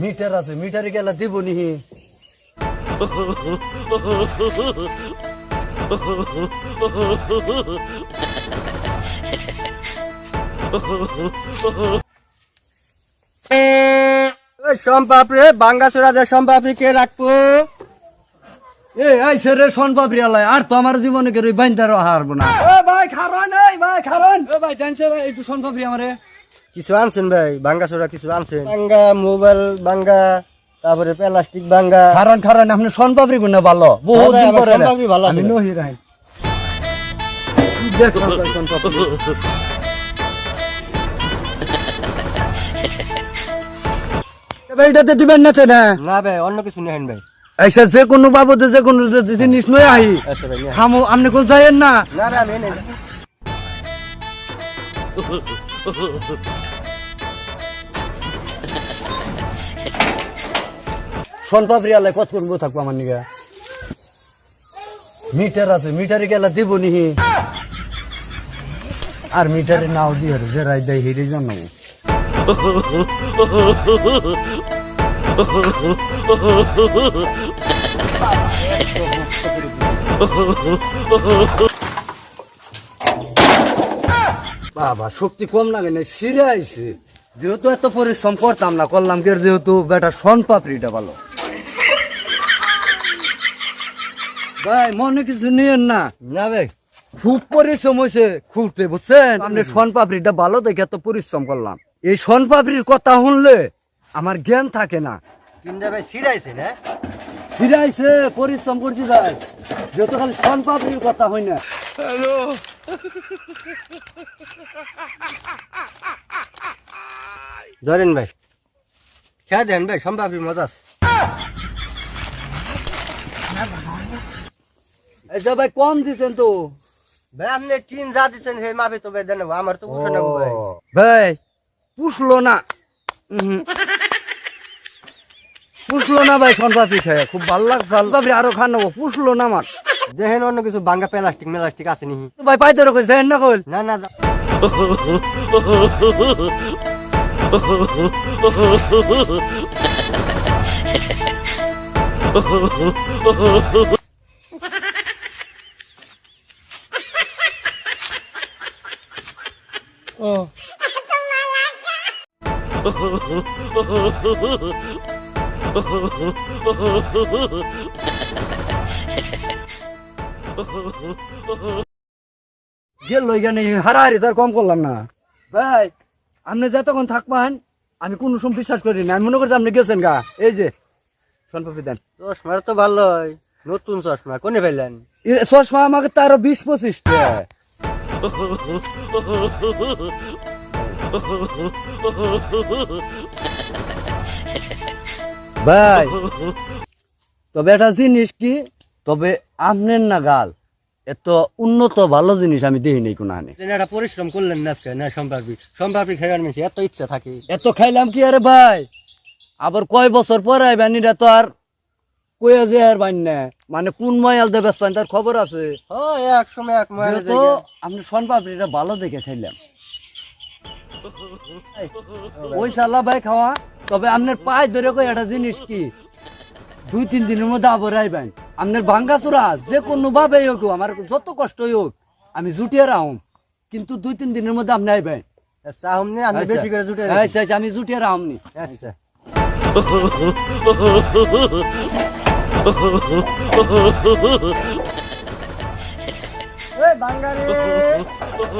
Metre আছে, মিটারে গেলে দিব নিহি। সম্পাপড়ি বাঙ্গাসুরা দে সম্পাপড়ি কে রাখবো? এই রে শোন পাপড়ি আলাই, আর তো আমার জীবনে কেউ বাইন্দারও হারবো না। ও ভাই খারন, এই ভাই খারন। ও ভাই জানছে ভাই, একটু শোন পাপড়ি আমারে। কিছু আনছেন ভাই, বাঙ্গাসুরা কিছু আনছেন? বাঙ্গা মোবাইল বাঙ্গা, তারপরে প্লাস্টিক বাঙ্গা। কারণ আপনি শোন পাপড়ি গুনা ভালো, বহুত দিন পরে সম্পাপড়ি ভালো আছে। আমি নহি রাই। দেখ শোন পাপড়ি। ভাই এটাতে দিবেন না তো না? না ভাই, অন্য কিছু নেন ভাই। আচ্ছা, যে কোনো বাবদে যে কোনো জিনিস নয় আহি। আচ্ছা ভাই, নেন। খামো, আপনি কোন চাইেন না? না না, আমি নেন। শোন পাপড়ি আলাই কত করবো থাকবো আমার নিগা। মিটার আছে, মিটারে গেলে দিব নিহি। আর মিটারে নাও দিয়ে যে রাই দেয় হিরে জানাবো। বাবা শক্তি কম লাগে না, সিরে আইছে। যেহেতু এত পরিশ্রম করতাম না, করলাম কি যেহেতু বেটা শোন পাপড়িটা ভালো। ভাই মনে কিছু নিয়েন না। না ভাই, খুব পরিশ্রম হয়েছে খুলতে, বুঝছেন? আপনি শোন পাপড়িটা ভালো দেখে এত পরিশ্রম করলাম। এই শোন পাপড়ির কথা শুনলে আমার জ্ঞান থাকে না। তিনটা ভাই ছিড়াইছে না? ফিরে আইছে, পরিশ্রম করছি ভাই, যেহেতু খালি শোন পাপড়ির কথা হয় না। ধরেন ভাই, খেয়ে দেন ভাই, সম্পাপড়ি মজা আছে। এই যে ভাই কম দিচ্ছেন তো। ভাই আপনি টিন যা দিচ্ছেন সেই মাপে তো ভাই দেন, আমার তো বুঝে নেবো ভাই। ভাই পুষলো না। পুষলো না ভাই, শোন পাপড়ি খায় খুব ভালো লাগছে। শোন পাপড়ি আরো খান নেবো, পুষলো না আমার। দেখেন অন্য কিছু বাঙ্গা প্লাস্টিক মেলাস্টিক আছে নি? তো ভাই পাইতে রকম যাই না কইল। না না, গেল এখানে হারাহারি তার কম করলাম না। ভাই আপনি যতক্ষণ থাকবেন আমি কোনো সময় বিশ্বাস করি না। আমি মনে করছি আপনি গেছেন গা। এই যে শোন পাপড়ি দেন। চশমার তো ভালোই, নতুন চশমা কোনে পাইলেন? চশমা আমাকে তো আরো 20-25 টা। ভাই তবে একটা জিনিস কি, তবে আপনার না গাল এত উন্নত ভালো জিনিস আমি দেখি নাই কোনো আনে। একটা পরিশ্রম করলেন না আজকে না? সম্পাপড়ি খাইবার মেশি এত ইচ্ছা থাকে। এত খাইলাম কি আরে ভাই, আবার কয় বছর পরে আইবেন এটা তো আর কয়ে যে আর বাইন না। মানে কোন ময়াল দেবে তার খবর আছে। ও এক সময় এক মহিলা তো আপনি শোন পাপড়িটা ভালো দেখে খাইলাম। ওই সালা ভাই খাওয়া, তবে আপনার পায়ে ধরে কই একটা জিনিস কি, 2-3 দিনের মধ্যে আবার আইবেন। আপনার ভাঙ্গাচোরা যে কোনো ভাবে হোক, আমার যত কষ্টই হোক আমি জুটিয়ে রাখুম, কিন্তু 2-3 দিনের মধ্যে আপনি আইবেন। চাহুম নে, আপনি বেশি করে জুটে আচ্ছা আচ্ছা, আমি জুটিয়ে রাখুমনি। আচ্ছা। এই বাঙালি